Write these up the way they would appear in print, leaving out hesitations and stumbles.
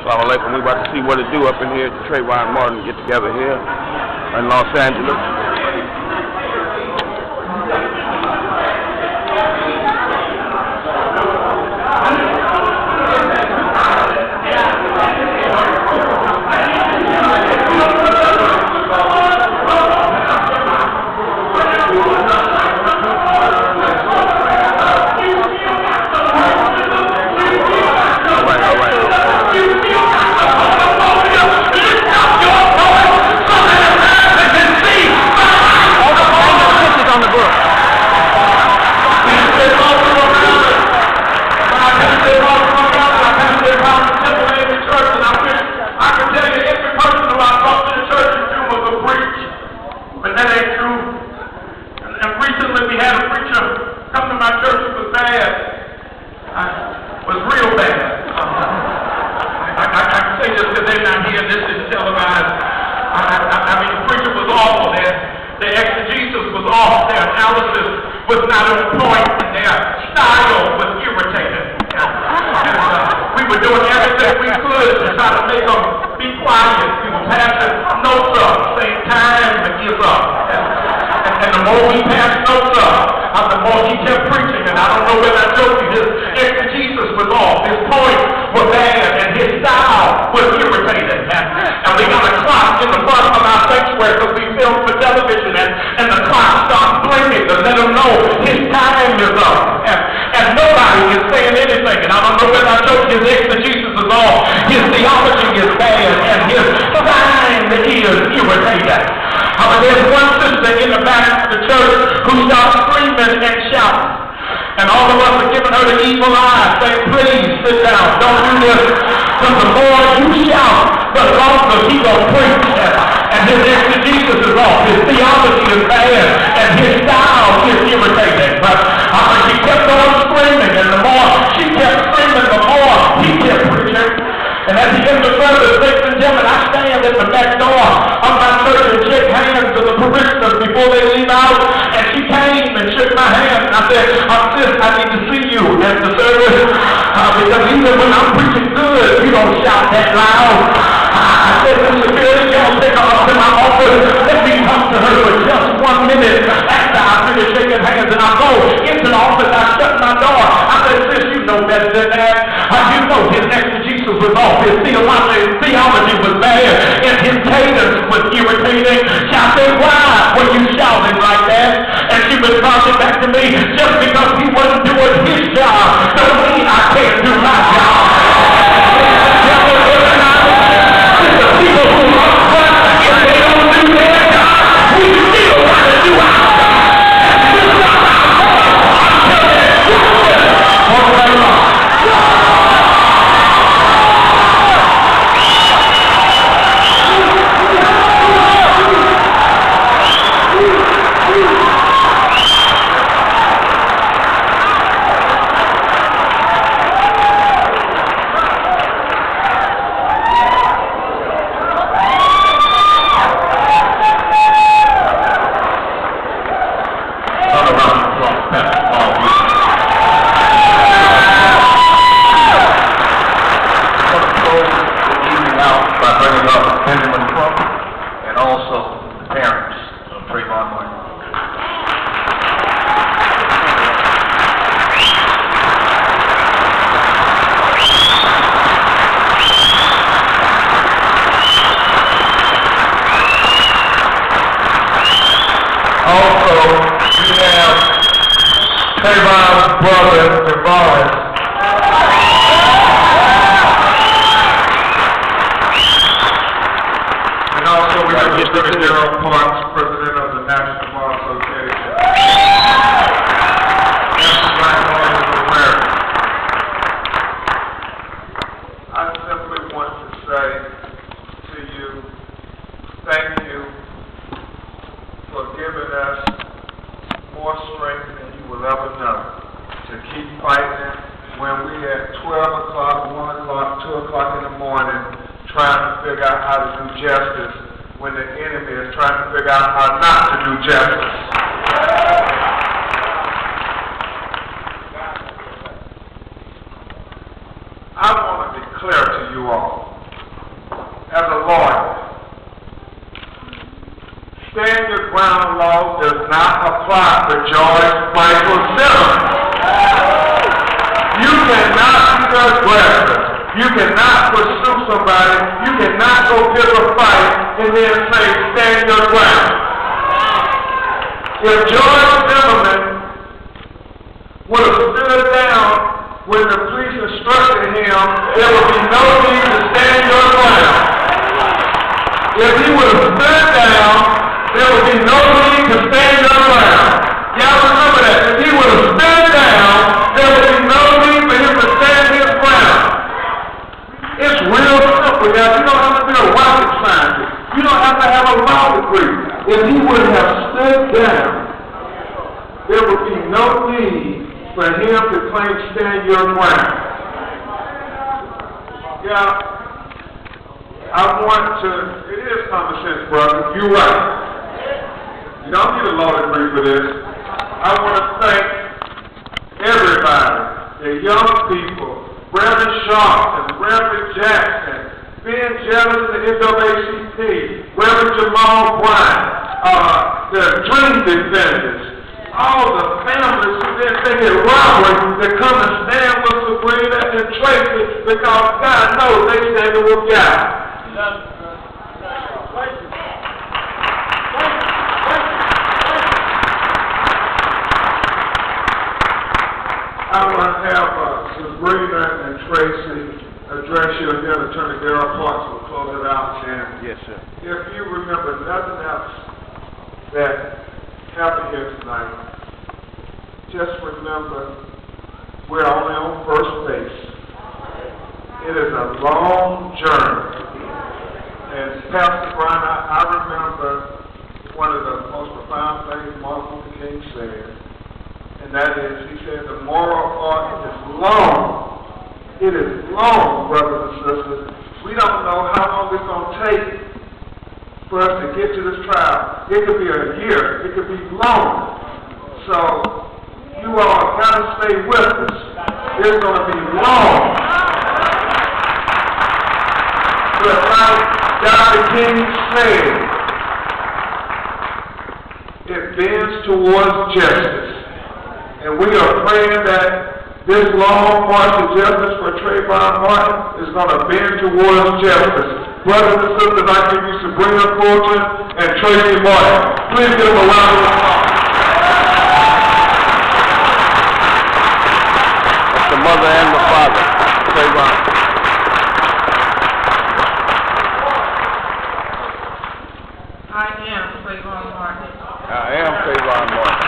Assalamu alaikum. We about to see what it do up in here at the Trayvon Martin get together here in Los Angeles. Was not on point, and their style was irritating. We were doing everything we could to try to make them be quiet. We were passing notes up, saying time is up. And the more we passed notes up, the more he kept preaching. And I don't know whether I told you, his exegesis was off, his points were bad, and his style was irritating. And we got a clock in the front of our sanctuary because we filmed for television, and the clock starts blinking to let him know his time is up. And nobody is saying anything. And I don't know whether I told you, his exegesis is off, his theology is bad, and his sign is irritating. There's one sister in the back of the church who starts screaming and shouting. And all of us are giving her the evil eye, saying, please sit down, don't do this. Because the more you shout, the longer he will preach. And his exegesis is off, his theology is bad, and his style is irritating. But he kept on screaming, and the more she kept screaming, the more he kept preaching. And at the end of the service, ladies and gentlemen, I stand at the back door of my church and shake hands to the parishioners before they leave out. And she came and shook my hand. And I said, sis, I need to see you at the service. Because even when I'm preaching good, you don't shout that loud. I said, Mr. Billy, y'all take her up to my office. Let me come to her for just 1 minute after I finish shaking hands. And I go into the office, I shut my door. I said, sis, you know better than that. You know his exegesis was off, his theology was bad, and his cadence was irritating. I said, why were you shouting like that? And she responded back to me, just because he wasn't doing his job, don't mean I can't do my job. The people who are front, if they don't do their job, we still got to do our job. Trayvon's brother, Trayvon. And also we have Mr. Gerald Parks, president of the National Bar Association. National Black Lawyers of America. I simply want to say to you, thank you for giving us more strength than you will ever know to keep fighting when we at 12 o'clock, 1 o'clock, 2 o'clock in the morning trying to figure out how to do justice when the enemy is trying to figure out how not to do justice. I want to declare to you all as a lawyer. Stand your ground law does not apply to George Michael Zimmerman. You cannot be the aggressor. You cannot pursue somebody. You cannot go pick a fight and then say, stand your ground. If George Zimmerman would have stood down when the police instructed him, there would be no need to stand your ground. If he would have stood down, there would be no need to stand your ground. Y'all remember that. If he would have stood down, there would be no need for him to stand his ground. It's real simple, y'all. You don't have to be a rocket scientist. You don't have to have a law degree. If he would have stood down, there would be no need for him to claim stand your ground. Yeah, I want to, it is common sense, brother. You're right. You don't need a law degree for this. I want to thank everybody, the young people, Reverend Sharp and Reverend Jackson, Ben Jealous of the NAACP, Reverend Jamal Bryant, the Dream Defenders, all the families who didn't think it robbery to come and stand with Sabrina and Tracy because God knows they standing with God. I want to have Sabrina and Tracy address you, and then Attorney Darrell Parks will close it out. And Yes, sir. if you remember nothing else that happened here tonight, just remember we're only on first base. It is a long journey. And Pastor Brian, I remember one of the most profound things Martin Luther King said, and that is, he said, the moral arc is long. It is long, brothers and sisters. We don't know how long it's going to take for us to get to this trial. It could be a year. It could be long. So, you all got to stay with us. It's going to be long. But like Dr. King said, it bends towards justice. And we are praying that this long march to justice for Trayvon Martin is going to bend towards justice. Brothers and sisters, I give you Sabrina Fulton and Tracy Martin. Please give them a round of applause. That's the mother and the father, Trayvon. I am Trayvon Martin. I am Trayvon Martin.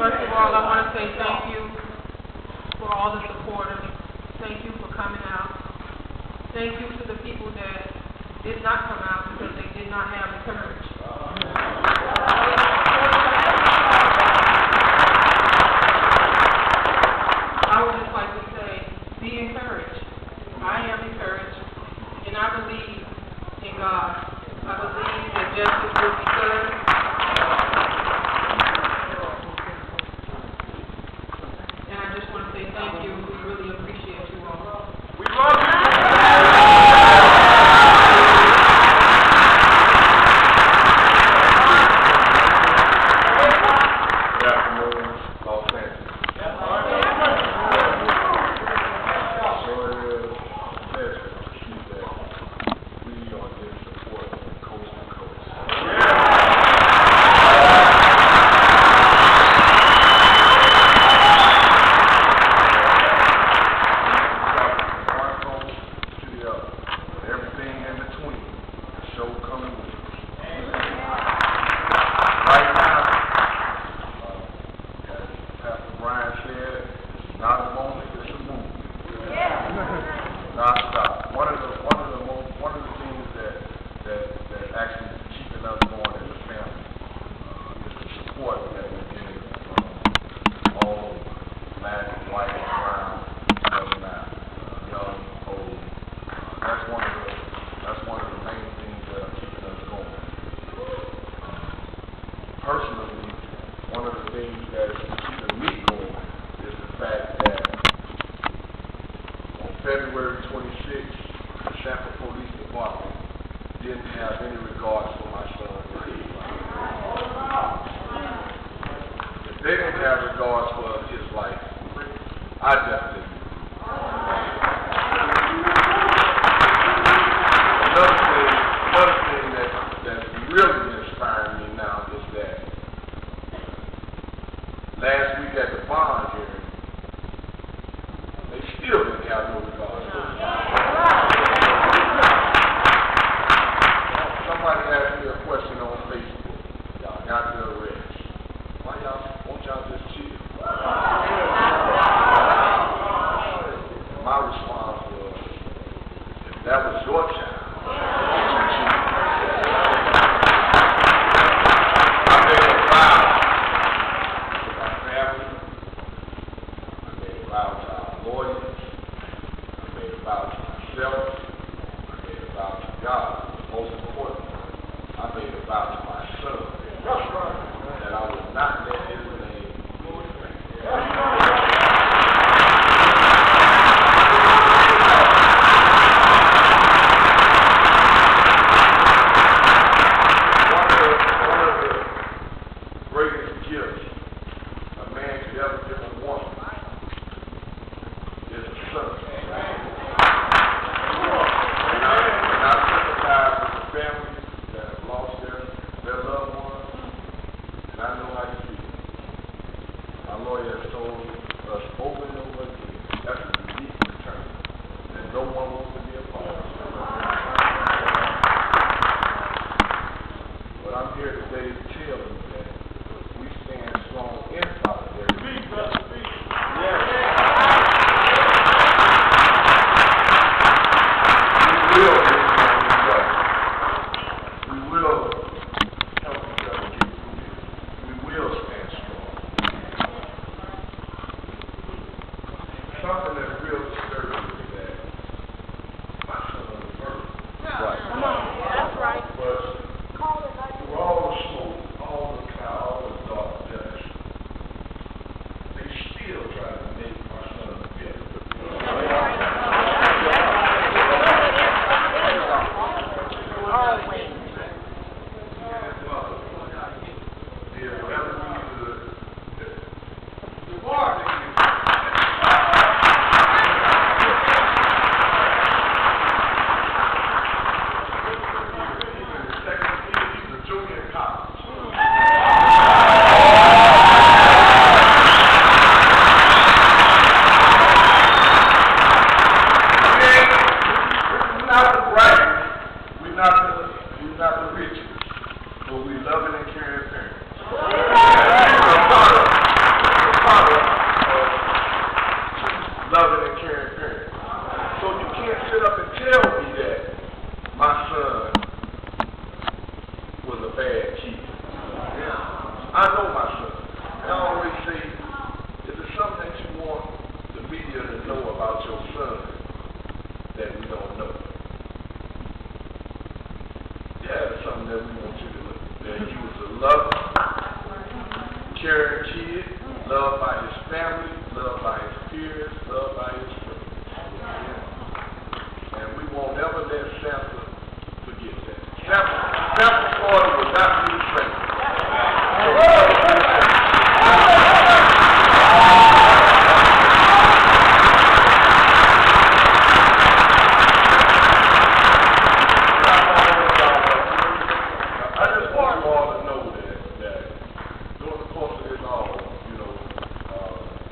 First of all, I want to say thank you for all the supporters. Thank you for coming out. Thank you to the people that did not come out because they did not have the courage. I would just like to say, be encouraged. I am encouraged, and I believe in God. I believe that justice will be served. And I just want to say thank you. We really appreciate you all. We love you. Personally, one of the things that is keeping me February 26th, the Sanford Police Department didn't have any regards for my son's life. If they didn't have regards for his life, I definitely do. Another thing that's really inspiring me now is that last week at the bond hearing, they still didn't have no regards for his life. Somebody asked me a question on Facebook. Y'all got the arrest. Why won't y'all just chill? My response was, if that was your child, I made a vow to my family, I made a vow to our lawyers, I made a vow to myself, I made a vow to God. Most important, I made a vow to my son that I would not let his name be defaced. Something that really disturbs me is that my son was murdered. Right. Come on, that's right. But through all the smoke, all the cloud, all the dark dust, they still try to make my son bitter. Always. Yeah, whatever we could. The war thing is. We're not the richest, but we loving and caring parents. We're a product of loving and caring parents. So you can't sit up and tell me that my son was a bad kid. I know my son. And I always say, is there something that you want the media to know about your son that we don't know? Yeah, something that we want you to know. That he was a loving, caring kid, loved by his family, loved by his peers, loved by his friends. And we won't ever let Sanford forget that. Sanford Florida will not be the same.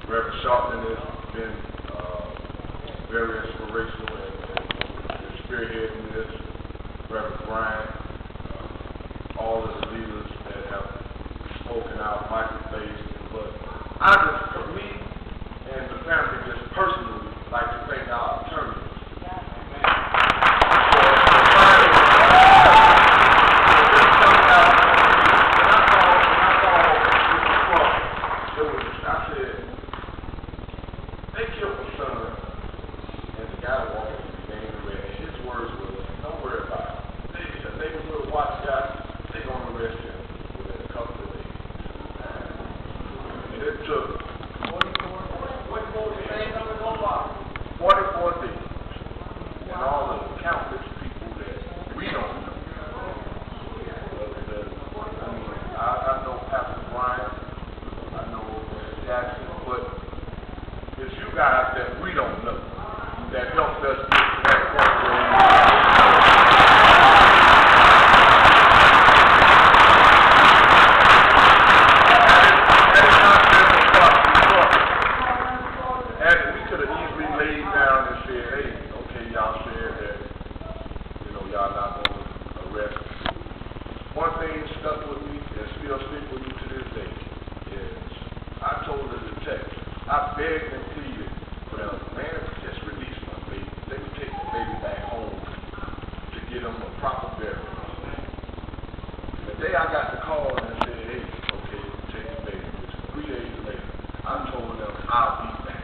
Reverend Sharpton has been very inspirational and spearheading this. Reverend Bryant, all of the leaders that have spoken out, Michael Bates, but I just, for me and the family, just personally like to thank our attorneys. It took 44 days begged and pleaded for them, man, just release my baby. Let me take the baby back home to get him a proper burial. The day I got the call and said, hey, okay, take the baby, which was 3 days later, I told them I'll be back.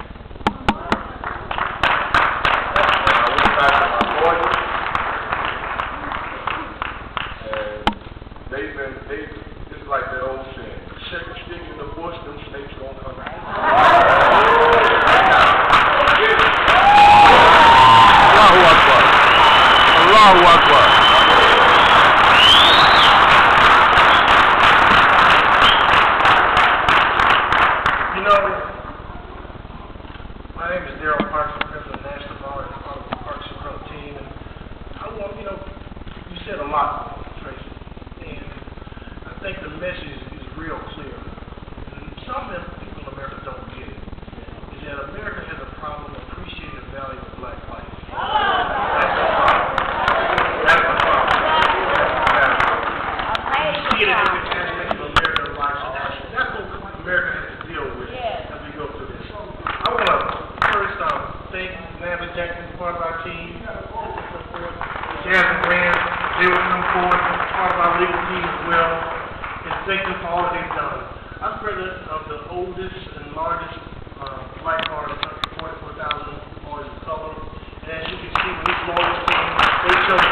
And I went back to my lawyer, and it's like that old saying, shake a stick in the bush, them snakes gonna come out. Allahu Akbar. Allahu Akbar. You know, my name is Daryl Parks, I'm president of the National Bar and part of the Parks and Club team, and I want, you said a lot, Tracy, and I think the message is real clear. And something that people in America don't get is that America has a problem appreciating the value of black life. That's the problem. That's the problem. You see it in every aspect of American life. That's what America has to deal with as we go through this. I want to first thank Natalie Jackson, part of our team, Jasmine Graham, they will come forward, part of our legal team as well, and thank them for all that they've done. I'm president of the oldest and largest black bar in the country, 44,000 lawyers of color, and as you can see, when these lawyers came, they showed